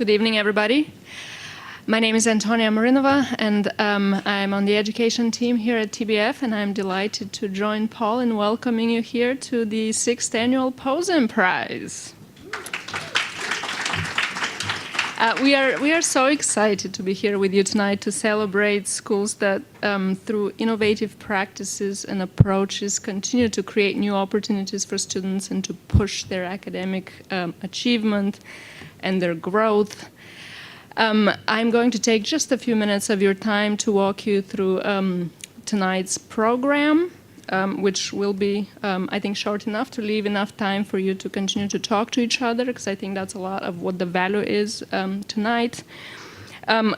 Good evening, everybody. My name is Antonia Marinova, and I'm on the education team here at TBF, and I'm delighted to join Paul in welcoming you here to the 6th Annual Pozen Prize. We are so excited to be here with you tonight to celebrate schools that, through innovative practices and approaches, continue to create new opportunities for students and to push their academic achievement and their growth. I'm going to take just a few minutes of your time to walk you through tonight's program, which will be, I think, short enough to leave enough time for you to continue to talk to each other, because I think that's a lot of what the value is tonight.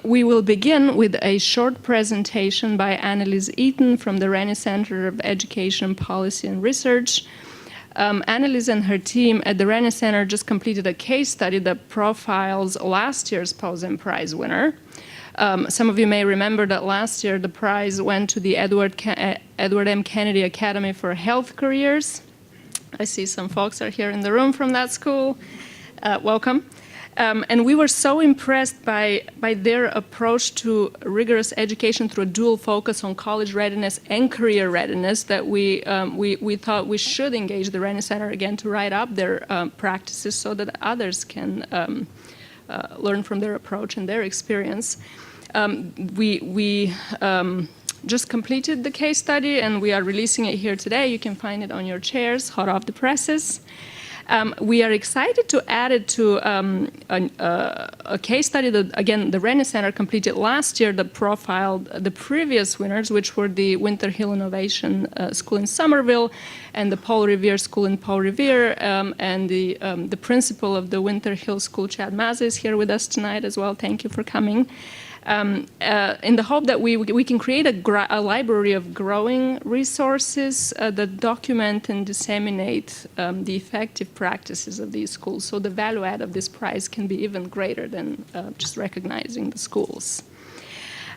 We will begin with a short presentation by Annalise Eaton from the Rennie Center of Education, Policy and Research. Annalise and her team at the Rennie Center just completed a case study that profiles last year's Posen Prize winner. Some of you may remember that last year the prize went to the Edward M. Kennedy Academy for Health Careers. I see some folks are here in the room from that school. Welcome. And we were so impressed by their approach to rigorous education through a dual focus on college readiness and career readiness that we thought we should engage the Rennie Center again to write up their practices so that others can learn from their approach and their experience. We just completed the case study, and we are releasing it here today. You can find it on your chairs, hot off the presses. We are excited to add it to a case study that, again, the Rennie Center completed last year that profiled the previous winners, which were the Winter Hill Innovation School in Somerville and the Paul Revere School in Paul Revere, and the principal of the Winter Hill School, Chad Mazza, is here with us tonight as well. Thank you for coming. In the hope that we can create a library of growing resources that document and disseminate the effective practices of these schools, so the value add of this prize can be even greater than just recognizing the schools.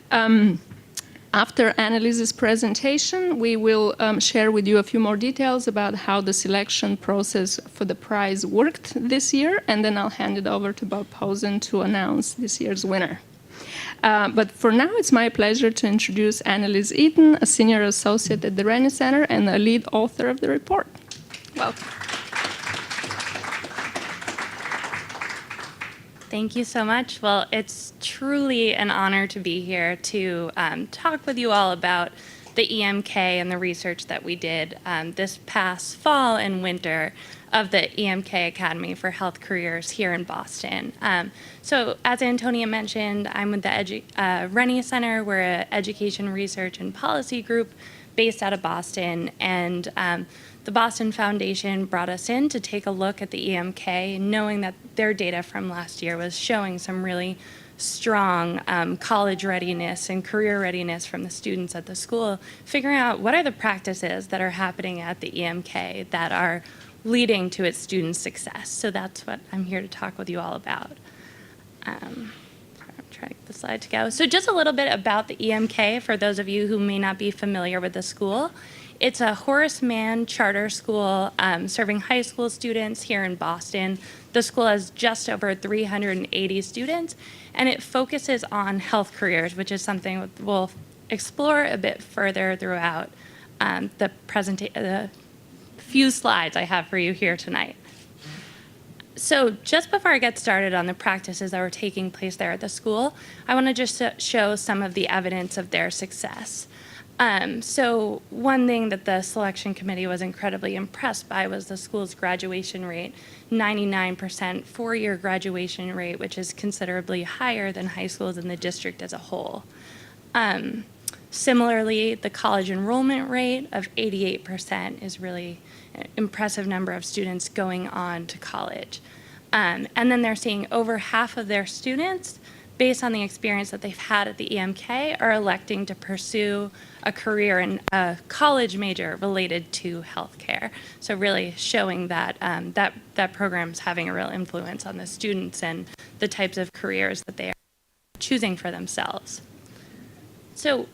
After Annalise's presentation, we will share with you a few more details about how the selection process for the prize worked this year, and then I'll hand it over to Bob Posen to announce this year's winner. But for now, it's my pleasure to introduce Annalise Eaton, a senior associate at the Rennie Center and a lead author of the report. Welcome. Thank you so much. Well, it's truly an honor to be here to talk with you all about the EMK and the research that we did this past fall and winter of the EMK Academy for Health Careers here in Boston. So as Antonia mentioned, I'm with the Rennie Center. We're an education research and policy group based out of Boston, and the Boston Foundation brought us in to take a look at the EMK, knowing that their data from last year was showing some really strong college readiness and career readiness from the students at the school, figuring out what are the practices that are happening at the EMK that are leading to its students' success. So that's what I'm here to talk with you all about. I'm trying to get the slide to go. So just a little bit about the EMK for those of you who may not be familiar with the school. It's a Horace Mann charter school serving high school students here in Boston. The school has just over 380 students, and it focuses on health careers, which is something we'll explore a bit further throughout the few slides I have for you here tonight. So just before I get started on the practices that were taking place there at the school, I want to just show some of the evidence of their success. So one thing that the selection committee was incredibly impressed by was the school's graduation rate, 99% four-year graduation rate, which is considerably higher than high schools in the district as a whole. Similarly, the college enrollment rate of 88% is really an impressive number of students going on to college. And then they're seeing over half of their students, based on the experience that they've had at the EMK, are electing to pursue a career in a college major related to healthcare. So really showing that that program's having a real influence on the students and the types of careers that they are choosing for themselves. So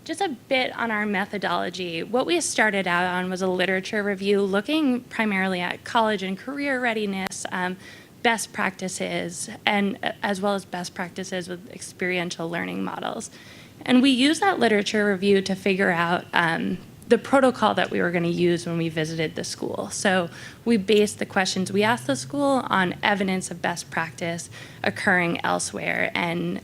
just a bit on our methodology. What we started out on was a literature review looking primarily at college and career readiness, best practices, and as well as best practices with experiential learning models. And we used that literature review to figure out the protocol that we were going to use when we visited the school. So we based the questions we asked the school on evidence of best practice occurring elsewhere. And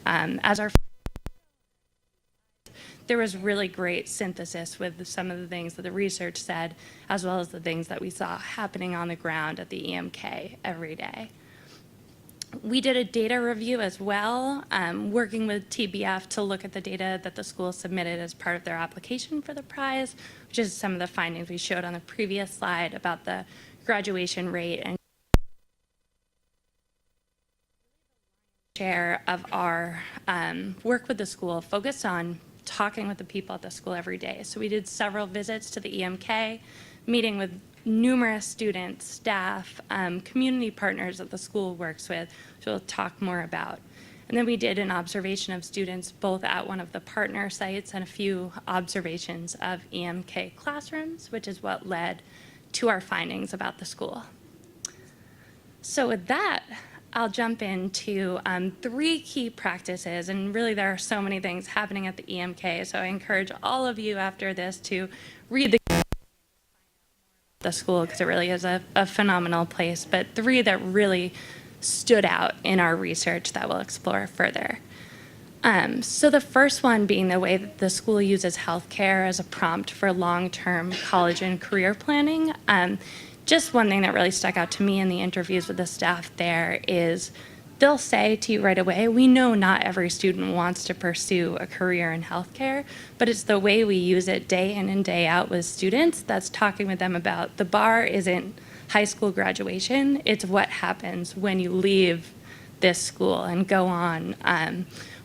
there was really great synthesis with some of the things that the research said, as well as the things that we saw happening on the ground at the EMK every day. We did a data review as well, working with TBF to look at the data that the school submitted as part of their application for the prize, which is some of the findings we showed on the previous slide about the graduation rate and share of our work with the school focused on talking with the people at the school every day. So we did several visits to the EMK, meeting with numerous students, staff, community partners that the school works with, which we'll talk more about. And then we did an observation of students both at one of the partner sites and a few observations of EMK classrooms, which is what led to our findings about the school. So with that, I'll jump into 3 key practices, and really there are so many things happening at the EMK, so I encourage all of you after this to read the school, because it really is a phenomenal place, but 3 that really stood out in our research that we'll explore further. So the first one being the way that the school uses healthcare as a prompt for long-term college and career planning. Just one thing that really stuck out to me in the interviews with the staff there is they'll say to you right away, we know not every student wants to pursue a career in healthcare, but it's the way we use it day in and day out with students that's talking with them about the bar isn't high school graduation, it's what happens when you leave this school and go on,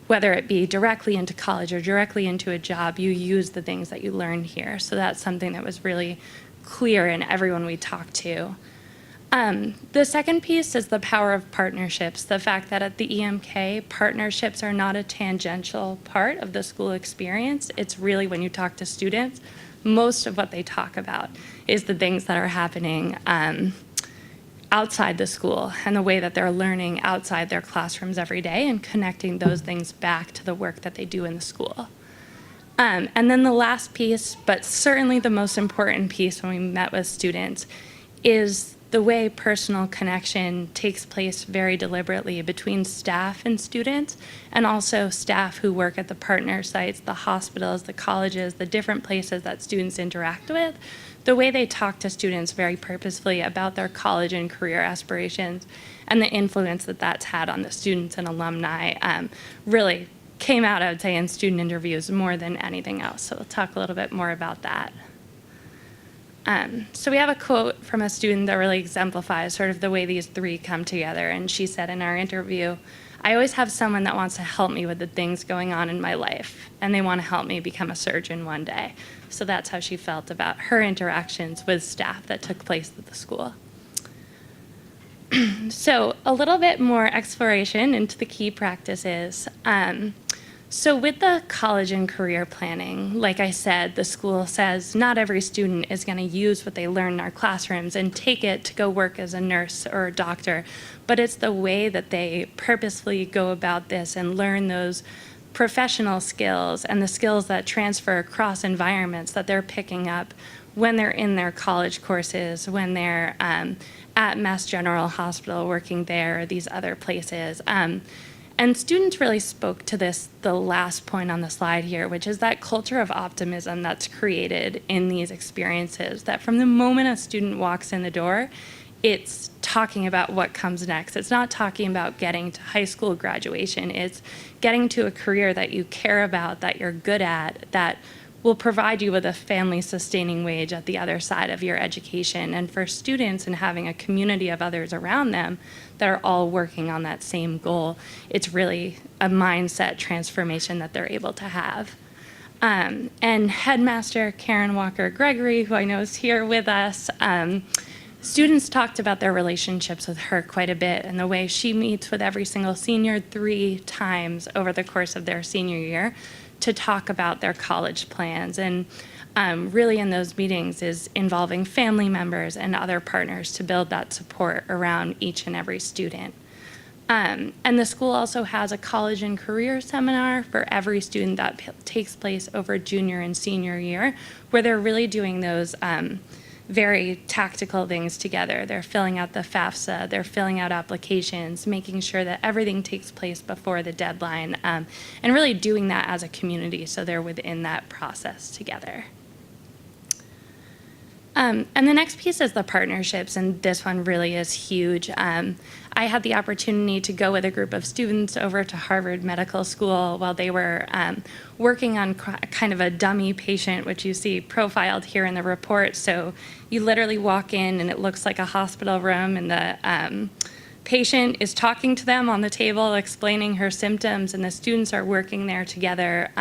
whether it be directly into college or directly into a job, you use the things that you learned here. So that's something that was really clear in everyone we talked to. The second piece is the power of partnerships. The fact that at the EMK, partnerships are not a tangential part of the school experience. It's really when you talk to students, most of what they talk about is the things that are happening outside the school and the way that they're learning outside their classrooms every day and connecting those things back to the work that they do in the school. And then the last piece, but certainly the most important piece when we met with students, is the way personal connection takes place very deliberately between staff and students, and also staff who work at the partner sites, the hospitals, the colleges, the different places that students interact with. The way they talk to students very purposefully about their college and career aspirations and the influence that that's had on the students and alumni really came out, I would say, in student interviews more than anything else. So we'll talk a little bit more about that. So we have a quote from a student that really exemplifies sort of the way these 3 come together. And she said in our interview, I always have someone that wants to help me with the things going on in my life, and they want to help me become a surgeon one day. So that's how she felt about her interactions with staff that took place at the school. So a little bit more exploration into the key practices. So with the college and career planning, like I said, the school says not every student is going to use what they learn in our classrooms and take it to go work as a nurse or a doctor, but it's the way that they purposefully go about this and learn those professional skills and the skills that transfer across environments that they're picking up when they're in their college courses, when they're at Mass General Hospital working there or these other places. And students really spoke to this, the last point on the slide here, which is that culture of optimism that's created in these experiences, that from the moment a student walks in the door, it's talking about what comes next. It's not talking about getting to high school graduation. It's getting to a career that you care about, that you're good at, that will provide you with a family-sustaining wage at the other side of your education. And for students and having a community of others around them that are all working on that same goal, it's really a mindset transformation that they're able to have. And Headmaster Karen Walker-Gregory, who I know is here with us, students talked about their relationships with her quite a bit and the way she meets with every single senior 3 times over the course of their senior year to talk about their college plans. And really in those meetings is involving family members and other partners to build that support around each and every student. And the school also has a college and career seminar for every student that takes place over junior and senior year, where they're really doing those very tactical things together. They're filling out the FAFSA, they're filling out applications, making sure that everything takes place before the deadline, and really doing that as a community so they're within that process together. And the next piece is the partnerships, and this one really is huge. I had the opportunity to go with a group of students over to Harvard Medical School while they were working on kind of a dummy patient, which you see profiled here in the report. So you literally walk in and it looks like a hospital room, and the patient is talking to them on the table, explaining her symptoms, and the students are working there together,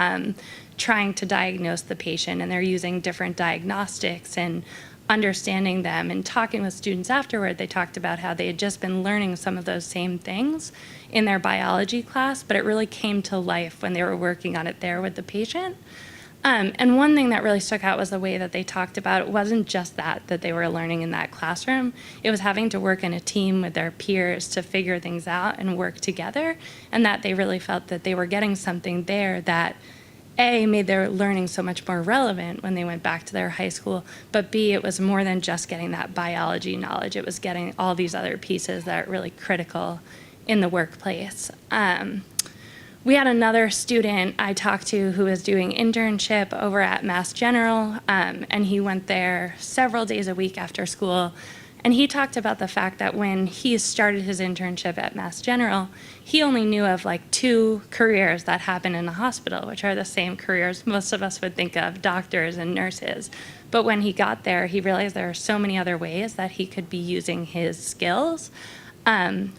trying to diagnose the patient, and they're using different diagnostics and understanding them. And talking with students afterward, they talked about how they had just been learning some of those same things in their biology class, but it really came to life when they were working on it there with the patient. And one thing that really stuck out was the way that they talked about it wasn't just that they were learning in that classroom. It was having to work in a team with their peers to figure things out and work together, and that they really felt that they were getting something there that A, made their learning so much more relevant when they went back to their high school, but B, it was more than just getting that biology knowledge. It was getting all these other pieces that are really critical in the workplace. We had another student I talked to who was doing internship over at Mass General, and he went there several days a week after school. And he talked about the fact that when he started his internship at Mass General, he only knew of like 2 careers that happen in a hospital, which are the same careers most of us would think of, doctors and nurses. But when he got there, he realized there are so many other ways that he could be using his skills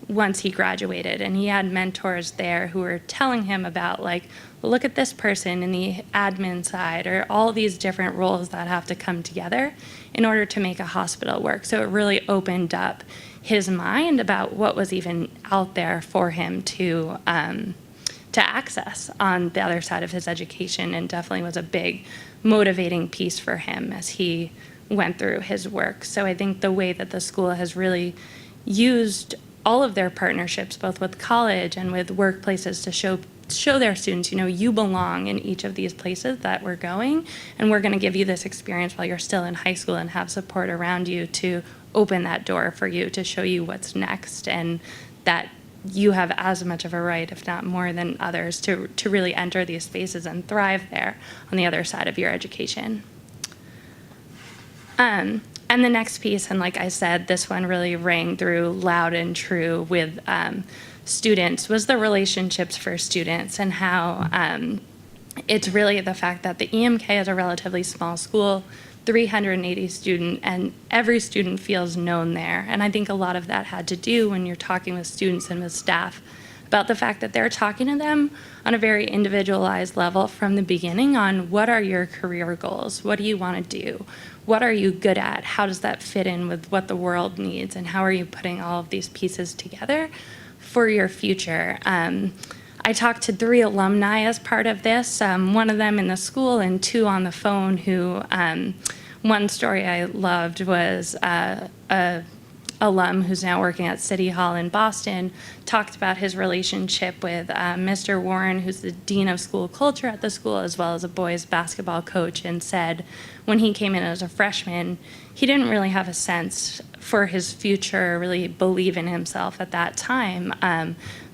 once he graduated. And he had mentors there who were telling him about, like, well, look at this person in the admin side, or all these different roles that have to come together in order to make a hospital work. So it really opened up his mind about what was even out there for him to access on the other side of his education, and definitely was a big motivating piece for him as he went through his work. So I think the way that the school has really used all of their partnerships, both with college and with workplaces, to show their students, you belong in each of these places that we're going, and we're going to give you this experience while you're still in high school and have support around you to open that door for you, to show you what's next, and that you have as much of a right, if not more than others, to really enter these spaces and thrive there on the other side of your education. And the next piece, and like I said, this one really rang through loud and true with students, was the relationships for students, and how it's really the fact that the EMK is a relatively small school, 380 students, and every student feels known there. And I think a lot of that had to do when you're talking with students and with staff about the fact that they're talking to them on a very individualized level from the beginning on what are your career goals, what do you want to do, what are you good at, how does that fit in with what the world needs, and how are you putting all of these pieces together for your future. I talked to 3 alumni as part of this, one of them in the school and 2 on the phone, who, one story I loved was a alum who's now working at City Hall in Boston, talked about his relationship with Mr. Warren, who's the Dean of School Culture at the school, as well as a boys basketball coach, and said when he came in as a freshman, he didn't really have a sense for his future, really believe in himself at that time.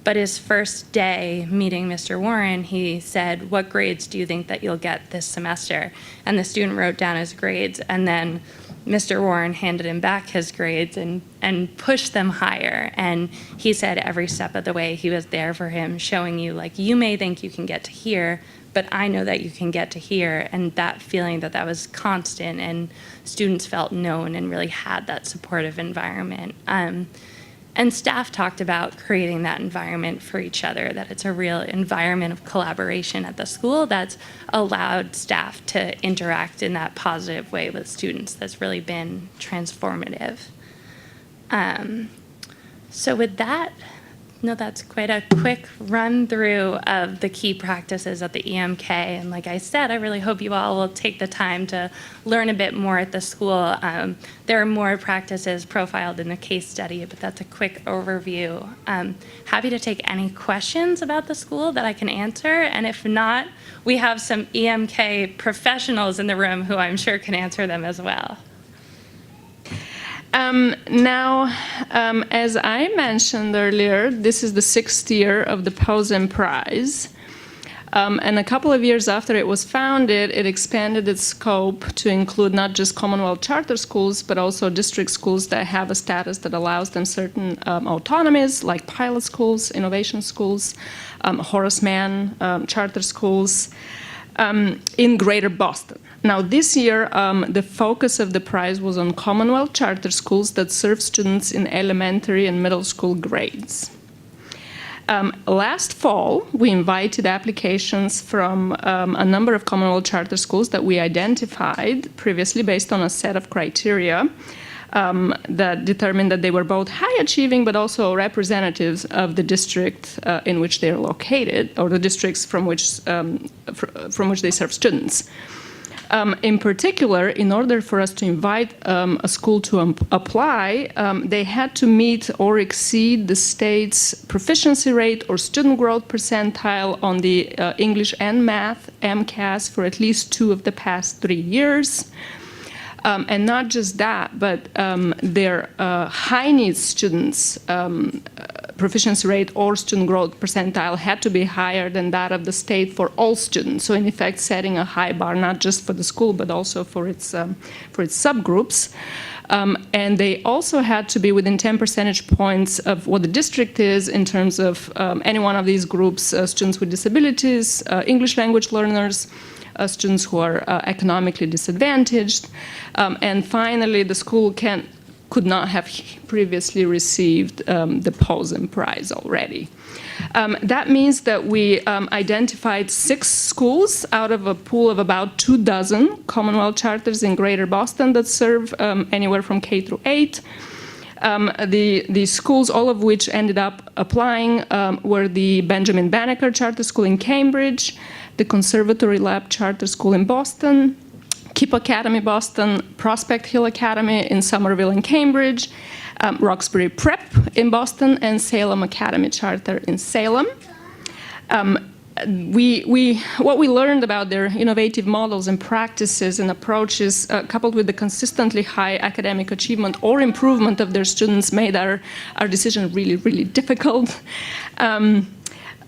But his first day meeting Mr. Warren, he said, "What grades do you think that you'll get this semester?" And the student wrote down his grades, and then Mr. Warren handed him back his grades and pushed them higher. And he said every step of the way he was there for him, showing you, like, you may think you can get to here, but I know that you can get to here. And that feeling that was constant, and students felt known and really had that supportive environment. And staff talked about creating that environment for each other, that it's a real environment of collaboration at the school that's allowed staff to interact in that positive way with students. That's really been transformative. So with that, No, that's quite a quick run through of the key practices at the EMK. And like I said, I really hope you all will take the time to learn a bit more at the school. There are more practices profiled in the case study, but that's a quick overview. Happy to take any questions about the school that I can answer. And if not, we have some EMK professionals in the room who I'm sure can answer them as well. As I mentioned earlier, this is the 6th year of the Posen Prize. And a couple of years after it was founded, it expanded its scope to include not just Commonwealth Charter schools, but also district schools that have a status that allows them certain autonomies, like pilot schools, innovation schools, Horace Mann charter schools, in Greater Boston. Now, this year, the focus of the prize was on Commonwealth charter schools that serve students in elementary and middle school grades. Last fall, we invited applications from a number of Commonwealth charter schools that we identified previously based on a set of criteria that determined that they were both high achieving but also representatives of the district in which they're located, or the districts from which they serve students. In particular, in order for us to invite a school to apply, they had to meet or exceed the state's proficiency rate or student growth percentile on the English and Math MCAS for at least 2 of the past 3 years. And not just that, but their high needs students' proficiency rate or student growth percentile had to be higher than that of the state for all students. So in effect, setting a high bar, not just for the school, but also for its subgroups. And they also had to be within 10 percentage points of what the district is in terms of any one of these groups, students with disabilities, English language learners, students who are economically disadvantaged. And finally, the school could not have previously received the Pozen Prize already. That means that we identified 6 schools out of a pool of about 24 Commonwealth charters in Greater Boston that serve anywhere from K through 8. The schools, all of which ended up applying, were the Benjamin Banneker Charter School in Cambridge, the Conservatory Lab Charter School in Boston, KIPP Academy Boston, Prospect Hill Academy in Somerville and Cambridge, Roxbury Prep in Boston, and Salem Academy Charter in Salem. What we learned about their innovative models and practices and approaches, coupled with the consistently high academic achievement or improvement of their students, made our decision really, really difficult.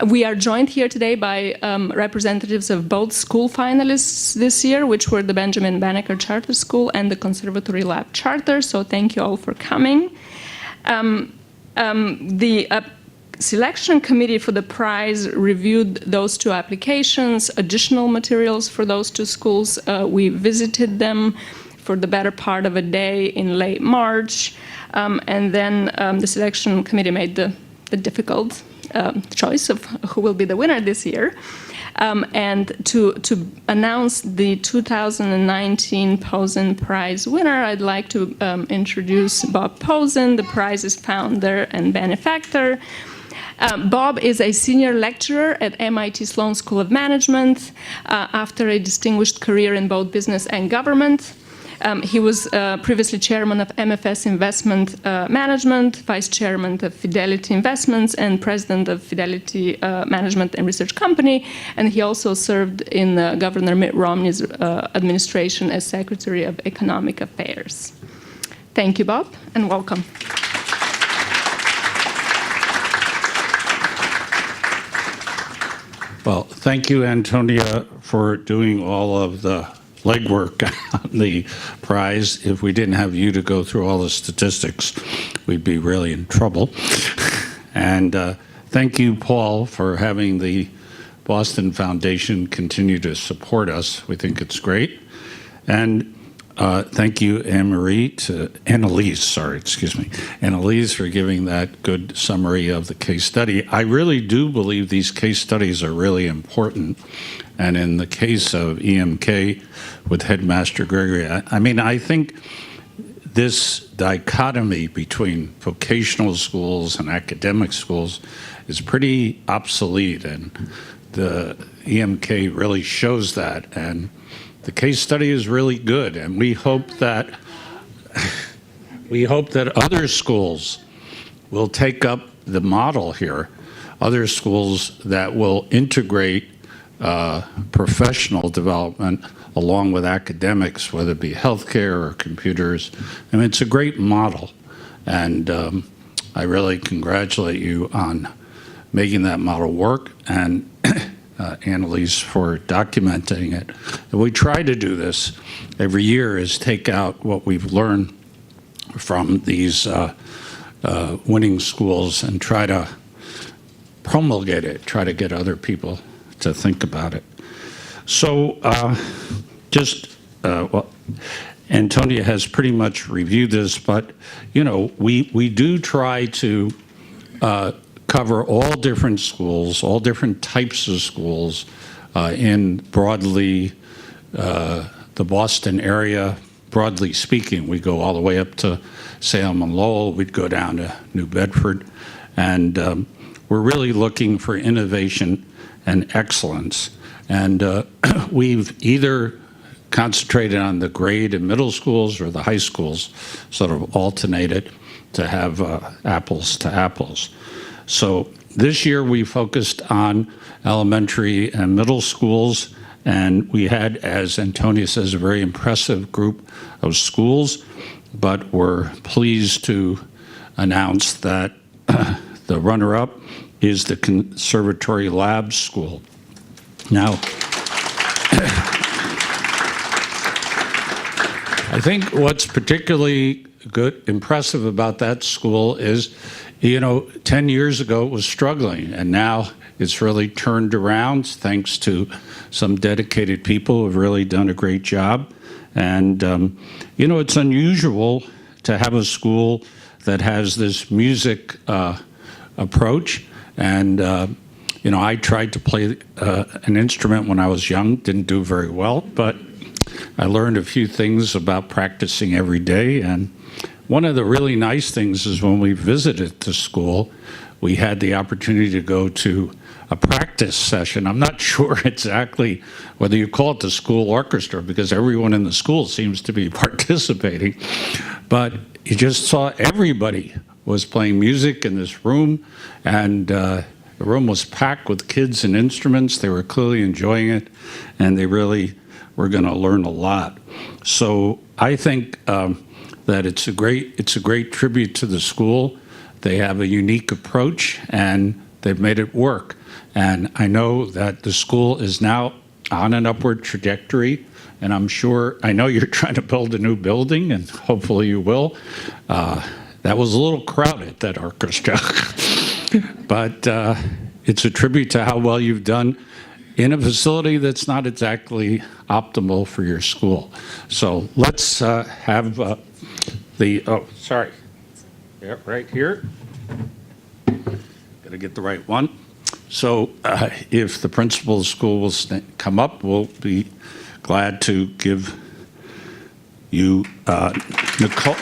We are joined here today by representatives of both school finalists this year, which were the Benjamin Banneker Charter School and the Conservatory Lab Charter, so thank you all for coming. The selection committee for the prize reviewed those 2 applications, additional materials for those 2 schools. We visited them for the better part of a day in late March, and then the selection committee made the difficult choice of who will be the winner this year. And to announce the 2019 Posen Prize winner, I'd like to introduce Bob Posen, the prize's founder and benefactor. Bob is a senior lecturer at MIT Sloan School of Management after a distinguished career in both business and government. He was previously chairman of MFS Investment Management, vice chairman of Fidelity Investments, and president of Fidelity Management and Research Company. And he also served in Governor Mitt Romney's administration as Secretary of Economic Affairs. Thank you, Bob, and welcome. Well, thank you, Antonia, for doing all of the legwork on the prize. If we didn't have you to go through all the statistics, we'd be really in trouble. And thank you, Paul, for having the Boston Foundation continue to support us. We think it's great. And thank you, Annalise, for giving that good summary of the case study. I really do believe these case studies are really important. And in the case of EMK with Headmaster Gregory, I mean, I think this dichotomy between vocational schools and academic schools is pretty obsolete, and the EMK really shows that. And the case study is really good, and we hope that other schools will take up the model here, other schools that will integrate professional development along with academics, whether it be healthcare or computers. I mean, it's a great model, and I really congratulate you on making that model work, and Annalise for documenting it. And we try to do this every year, is take out what we've learned from these winning schools and try to promulgate it, try to get other people to think about it. So well, Antonia has pretty much reviewed this, but we do try to cover all different schools, all different types of schools in broadly the Boston area. Broadly speaking, we go all the way up to Salem and Lowell. We'd go down to New Bedford, and we're really looking for innovation and excellence. And we've either concentrated on the grade and middle schools or the high schools, sort of alternated to have apples to apples. So this year we focused on elementary and middle schools, and we had, as Antonia says, a very impressive group of schools, but we're pleased to announce that the runner-up is the Conservatory Lab School. Now, I think what's particularly impressive about that school is, 10 years ago it was struggling, and now it's really turned around thanks to some dedicated people who have really done a great job. And, it's unusual to have a school that has this music approach. And, I tried to play an instrument when I was young, didn't do very well, but I learned a few things about practicing every day. And one of the really nice things is when we visited the school, we had the opportunity to go to a practice session. I'm not sure exactly whether you call it the school orchestra, because everyone in the school seems to be participating, but you just saw everybody was playing music in this room, and the room was packed with kids and instruments. They were clearly enjoying it, and they really were going to learn a lot. So I think that it's a great tribute to the school. They have a unique approach, and they've made it work. And I know that the school is now on an upward trajectory, and I know you're trying to build a new building, and hopefully you will. That was a little crowded, that orchestra. But it's a tribute to how well you've done in a facility that's not exactly optimal for your school. So let's have yeah, right here. Got to get the right one. So if the principal of the school will come up, we'll be glad to give you Nicole.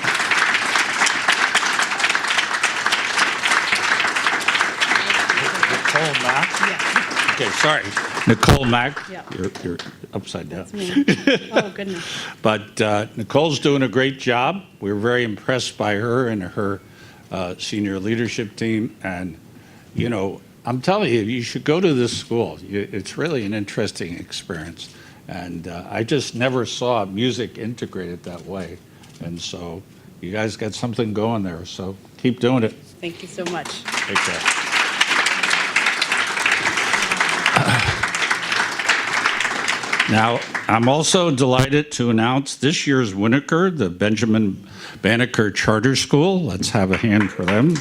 Nicole Mack? Yeah. Okay, sorry. Nicole Mack. Yeah. You're upside down. That's me. Oh, goodness. But Nicole's doing a great job. We're very impressed by her and her senior leadership team. And, I'm telling you, you should go to this school. It's really an interesting experience. And I just never saw music integrated that way. And so you guys got something going there. So keep doing it. Thank you so much. Take care. Now, I'm also delighted to announce this year's winner, the Benjamin Banneker Charter School. Let's have a hand for them.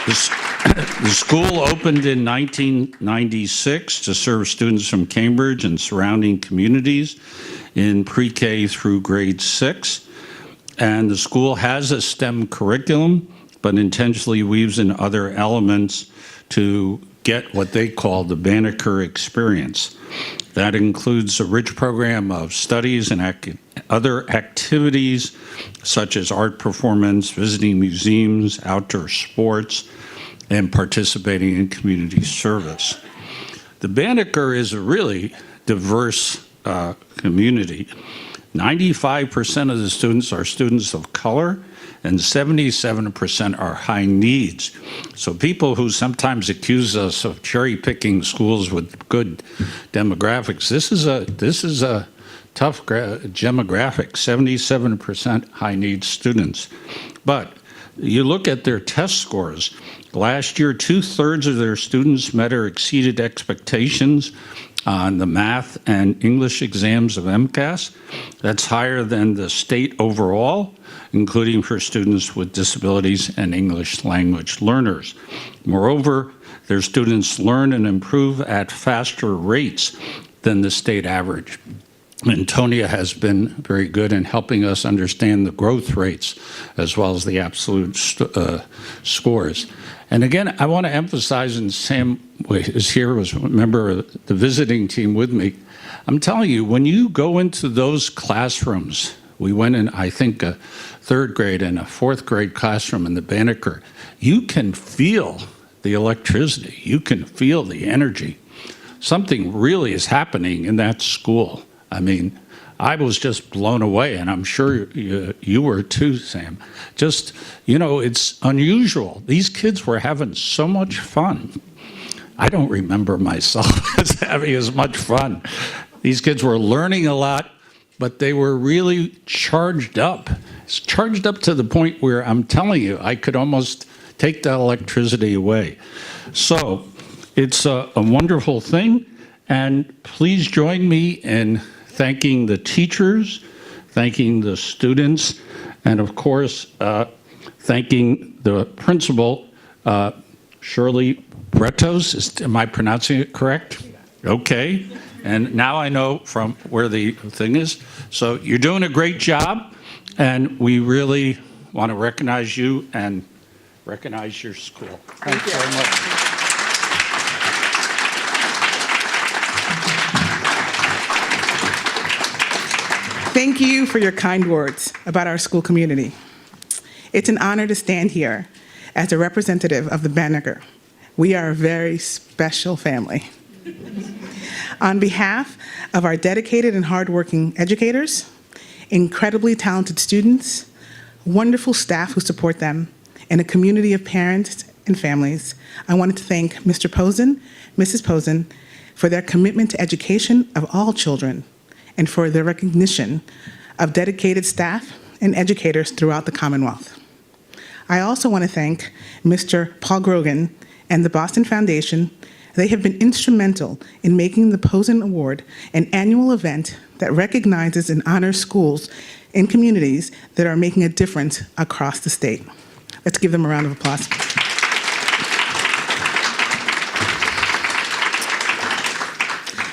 The school opened in 1996 to serve students from Cambridge and surrounding communities in pre-K through grade 6. And the school has a STEM curriculum, but intentionally weaves in other elements to get what they call the Banneker experience. That includes a rich program of studies and other activities such as art performance, visiting museums, outdoor sports, and participating in community service. The Banneker is a really diverse community. 95% of the students are students of color, and 77% are high needs. So people who sometimes accuse us of cherry picking schools with good demographics, this is a tough demographic, 77% high needs students. But you look at their test scores. Last year, 2/3 of their students met or exceeded expectations on the math and English exams of MCAS. That's higher than the state overall, including for students with disabilities and English language learners. Moreover, their students learn and improve at faster rates than the state average. Antonia has been very good in helping us understand the growth rates as well as the absolute scores. And again, I want to emphasize, and Sam is here, was a member of the visiting team with me. I'm telling you, when you go into those classrooms, we went in, I think, a 3rd grade and a 4th grade classroom in the Banneker, you can feel the electricity, you can feel the energy. Something really is happening in that school. I mean, I was just blown away, and I'm sure you were too, Sam. Just, you know, it's unusual. These kids were having so much fun. I don't remember myself as having as much fun. These kids were learning a lot, but they were really charged up. It's charged up to the point where I'm telling you, I could almost take that electricity away. So it's a wonderful thing, and please join me in thanking the teachers, thanking the students, and of course, thanking the principal, Shirley Bretos. Am I pronouncing it correct? Okay. And now I know from where the thing is. So you're doing a great job, and we really want to recognize you and recognize your school. Thanks very much. Thank you for your kind words about our school community. It's an honor to stand here as a representative of the Banneker. We are a very special family. On behalf of our dedicated and hardworking educators, incredibly talented students, wonderful staff who support them, and a community of parents and families, I wanted to thank Mr. Posen, Mrs. Posen, for their commitment to education of all children, and for their recognition of dedicated staff and educators throughout the Commonwealth. I also want to thank Mr. Paul Grogan and the Boston Foundation. They have been instrumental in making the Posen Award an annual event that recognizes and honors schools in communities that are making a difference across the state. Let's give them a round of applause.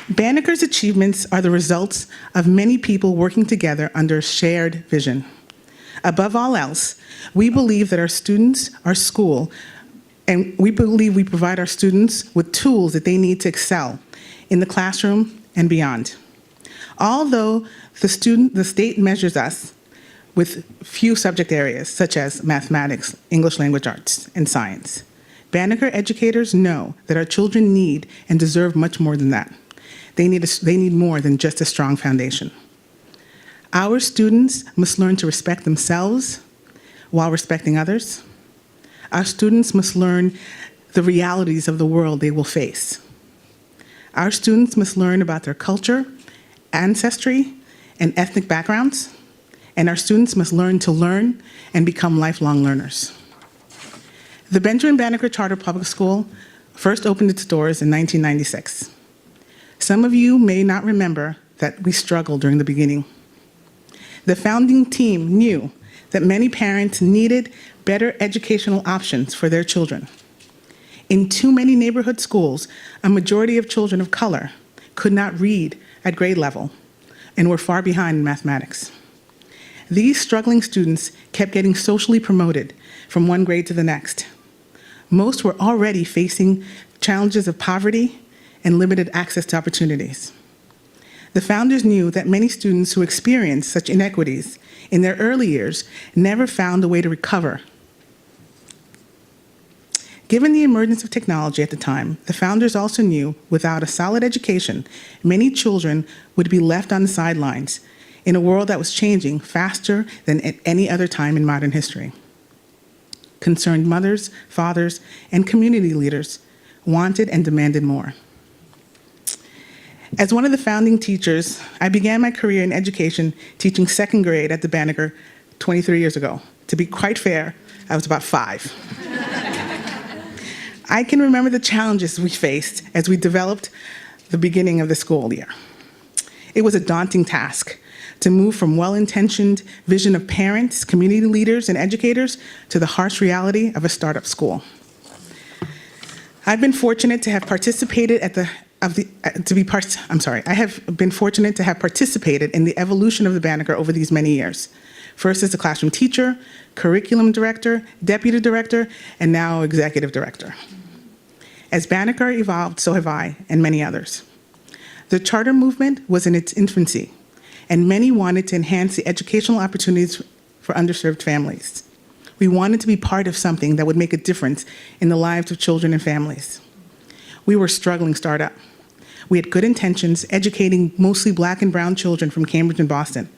Banneker's achievements are the results of many people working together under a shared vision. Above all else, we believe that our students, our school, and we believe we provide our students with tools that they need to excel in the classroom and beyond. Although the state measures us with few subject areas, such as mathematics, English language arts, and science, Banneker educators know that our children need and deserve much more than that. They need more than just a strong foundation. Our students must learn to respect themselves while respecting others. Our students must learn the realities of the world they will face. Our students must learn about their culture, ancestry, and ethnic backgrounds. And our students must learn to learn and become lifelong learners. The Benjamin Banneker Charter Public School first opened its doors in 1996. Some of you may not remember that we struggled during the beginning. The founding team knew that many parents needed better educational options for their children. In too many neighborhood schools, a majority of children of color could not read at grade level and were far behind in mathematics. These struggling students kept getting socially promoted from one grade to the next. Most were already facing challenges of poverty and limited access to opportunities. The founders knew that many students who experienced such inequities in their early years never found a way to recover. Given the emergence of technology at the time, the founders also knew without a solid education, many children would be left on the sidelines in a world that was changing faster than at any other time in modern history. Concerned mothers, fathers, and community leaders wanted and demanded more. As one of the founding teachers, I began my career in education teaching second grade at the Banneker 23 years ago. To be quite fair, I was about 5. I can remember the challenges we faced as we developed the beginning of the school year. It was a daunting task to move from well-intentioned vision of parents, community leaders, and educators to the harsh reality of a startup school. I've been fortunate to have participated I have been fortunate to have participated in the evolution of the Banneker over these many years. First as a classroom teacher, curriculum director, deputy director, and now executive director. As Banneker evolved, so have I, and many others. The charter movement was in its infancy, and many wanted to enhance the educational opportunities for underserved families. We wanted to be part of something that would make a difference in the lives of children and families. We were a struggling startup. We had good intentions, educating mostly Black and brown children from Cambridge and Boston.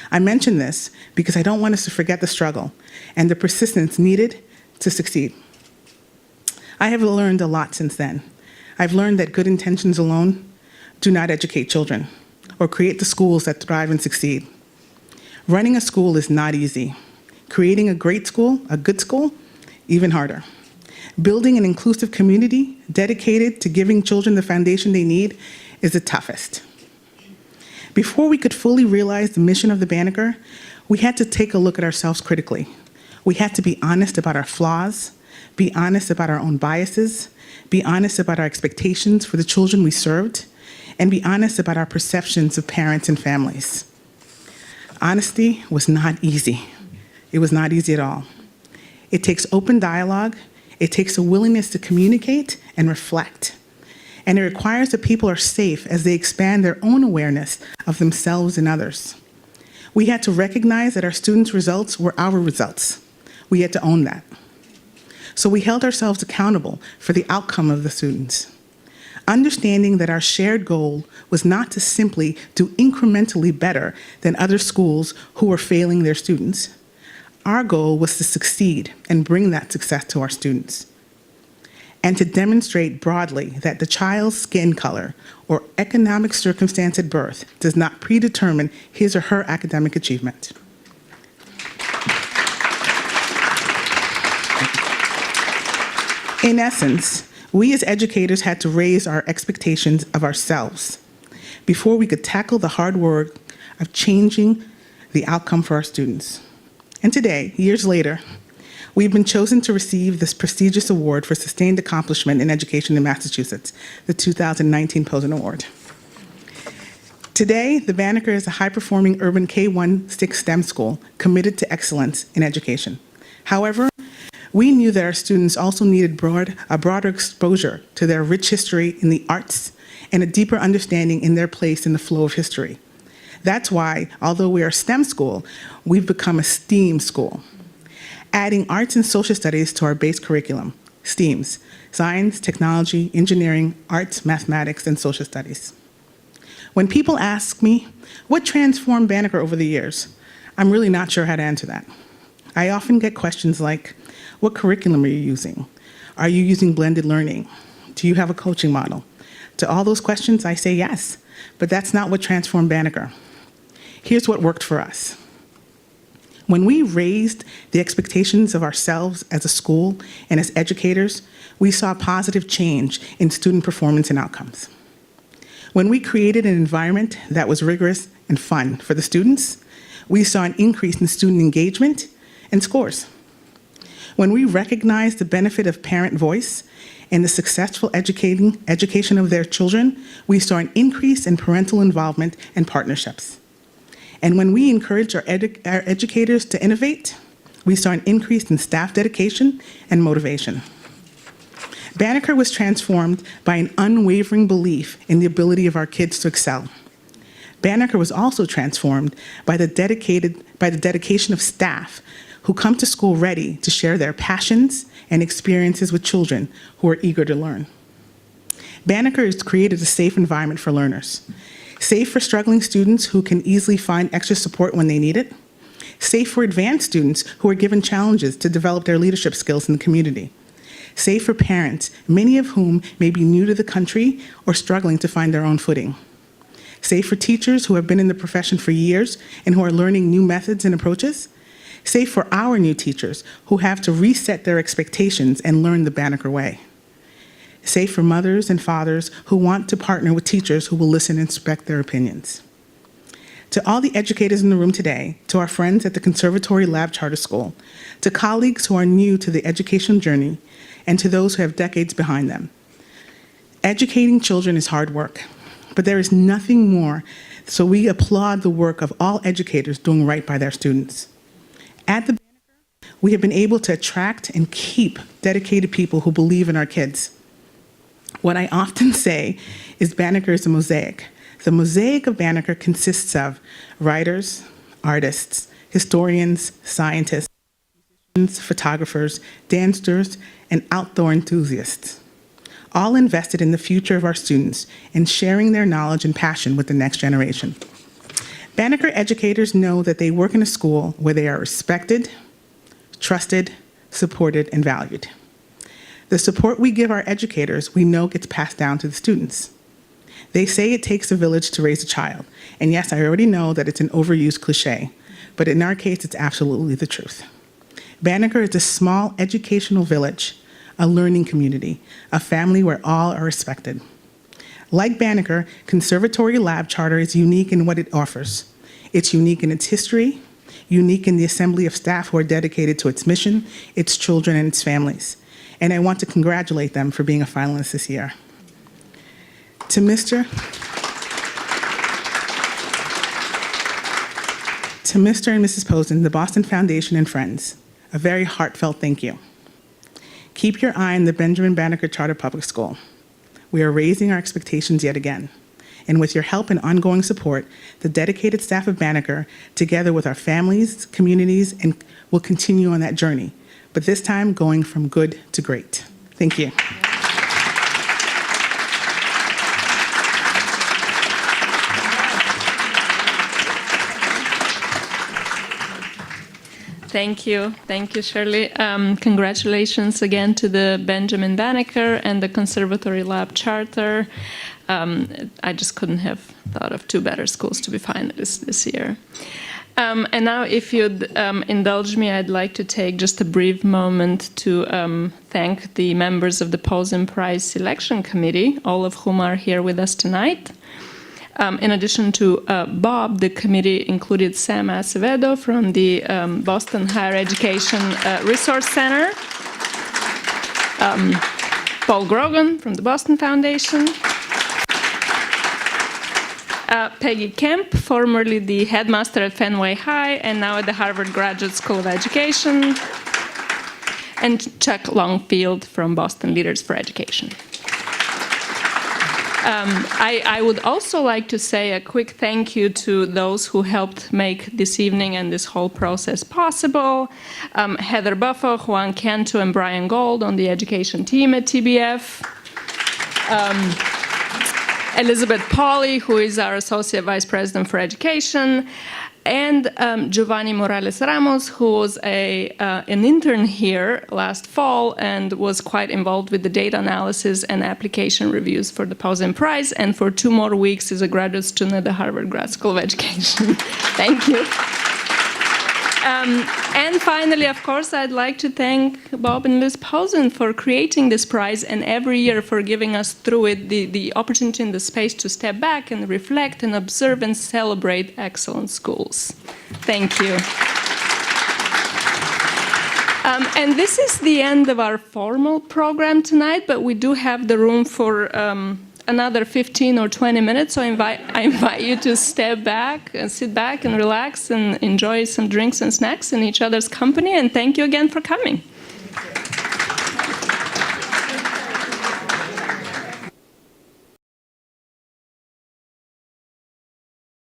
I mention this because I don't want us to forget the struggle and the persistence needed to succeed. I have learned a lot since then. I've learned that good intentions alone do not educate children or create the schools that thrive and succeed. Running a school is not easy. Creating a great school, a good school, even harder. Building an inclusive community dedicated to giving children the foundation they need is the toughest. Before we could fully realize the mission of the Banneker, we had to take a look at ourselves critically. We had to be honest about our flaws, be honest about our own biases, be honest about our expectations for the children we served, and be honest about our perceptions of parents and families. Honesty was not easy. It was not easy at all. It takes open dialogue. It takes a willingness to communicate and reflect. And it requires that people are safe as they expand their own awareness of themselves and others. We had to recognize that our students' results were our results. We had to own that. So we held ourselves accountable for the outcome of the students. Understanding that our shared goal was not to simply do incrementally better than other schools who were failing their students. Our goal was to succeed and bring that success to our students, and to demonstrate broadly that the child's skin color or economic circumstance at birth does not predetermine his or her academic achievement. In essence, we as educators had to raise our expectations of ourselves before we could tackle the hard work of changing the outcome for our students. And today, years later, we've been chosen to receive this prestigious award for sustained accomplishment in education in Massachusetts, the 2019 Posen Award. Today, the Banneker is a high-performing urban K1-6 STEM school committed to excellence in education. However, we knew that our students also needed a broader exposure to their rich history in the arts and a deeper understanding in their place in the flow of history. That's why, although we are a STEM school, we've become a STEAM school, adding arts and social studies to our base curriculum, STEAMs, science, technology, engineering, arts, mathematics, and social studies. When people ask me, what transformed Banneker over the years, I'm really not sure how to answer that. I often get questions like, what curriculum are you using? Are you using blended learning? Do you have a coaching model? To all those questions, I say yes, but that's not what transformed Banneker. Here's what worked for us. When we raised the expectations of ourselves as a school and as educators, we saw positive change in student performance and outcomes. When we created an environment that was rigorous and fun for the students, we saw an increase in student engagement and scores. When we recognized the benefit of parent voice and the successful education of their children, we saw an increase in parental involvement and partnerships. And when we encouraged our educators to innovate, we saw an increase in staff dedication and motivation. Banneker was transformed by an unwavering belief in the ability of our kids to excel. Banneker was also transformed by the dedication of staff who come to school ready to share their passions and experiences with children who are eager to learn. Banneker has created a safe environment for learners. Safe for struggling students who can easily find extra support when they need it. Safe for advanced students who are given challenges to develop their leadership skills in the community. Safe for parents, many of whom may be new to the country or struggling to find their own footing. Safe for teachers who have been in the profession for years and who are learning new methods and approaches. Safe for our new teachers who have to reset their expectations and learn the Banneker way. Safe for mothers and fathers who want to partner with teachers who will listen and respect their opinions. To all the educators in the room today, to our friends at the Conservatory Lab Charter School, to colleagues who are new to the education journey, and to those who have decades behind them. Educating children is hard work, but there is nothing more, so we applaud the work of all educators doing right by their students. At the Banneker, we have been able to attract and keep dedicated people who believe in our kids. What I often say is Banneker is a mosaic. The mosaic of Banneker consists of writers, artists, historians, scientists, musicians, photographers, dancers, and outdoor enthusiasts, all invested in the future of our students and sharing their knowledge and passion with the next generation. Banneker educators know that they work in a school where they are respected, trusted, supported, and valued. The support we give our educators, we know gets passed down to the students. They say it takes a village to raise a child. And yes, I already know that it's an overused cliche, but in our case, it's absolutely the truth. Banneker is a small educational village, a learning community, a family where all are respected. Like Banneker, Conservatory Lab Charter is unique in what it offers. It's unique in its history, unique in the assembly of staff who are dedicated to its mission, its children, and its families. And I want to congratulate them for being a finalist this year. To Mr. and Mrs. Posen, the Boston Foundation, and friends, a very heartfelt thank you. Keep your eye on the Benjamin Banneker Charter Public School. We are raising our expectations yet again. And with your help and ongoing support, the dedicated staff of Banneker, together with our families, communities, and will continue on that journey, but this time going from good to great. Thank you. Thank you. Thank you, Shirley. Congratulations again to the Benjamin Banneker and the Conservatory Lab Charter. I just couldn't have thought of two better schools to be finalists this year. And now, if you'd indulge me, I'd like to take just a brief moment to thank the members of the Pozen Prize Selection Committee, all of whom are here with us tonight. In addition to Bob, the committee included Sam Acevedo from the Boston Higher Education Resource Center, Paul Grogan from the Boston Foundation, Peggy Kemp, formerly the headmaster at Fenway High and now at the Harvard Graduate School of Education, and Chuck Longfield from Boston Leaders for Education. I would also like to say a quick thank you to those who helped make this evening and this whole process possible. Heather Buffo, Juan Canto, and Brian Gold on the education team at TBF. Elizabeth Pauly, who is our Associate Vice President for Education. And Giovanni Morales Ramos, who was an intern here last fall and was quite involved with the data analysis and application reviews for the Pozen Prize, and for 2 more weeks is a graduate student at the Harvard Grad School of Education. Thank you. And finally, of course, I'd like to thank Bob and Liz Posen for creating this prize and every year for giving us through it the opportunity and the space to step back and reflect and observe and celebrate excellent schools. Thank you. And this is the end of our formal program tonight, but we do have the room for another 15 or 20 minutes, so I invite you to step back and sit back and relax and enjoy some drinks and snacks in each other's company, and thank you again for coming.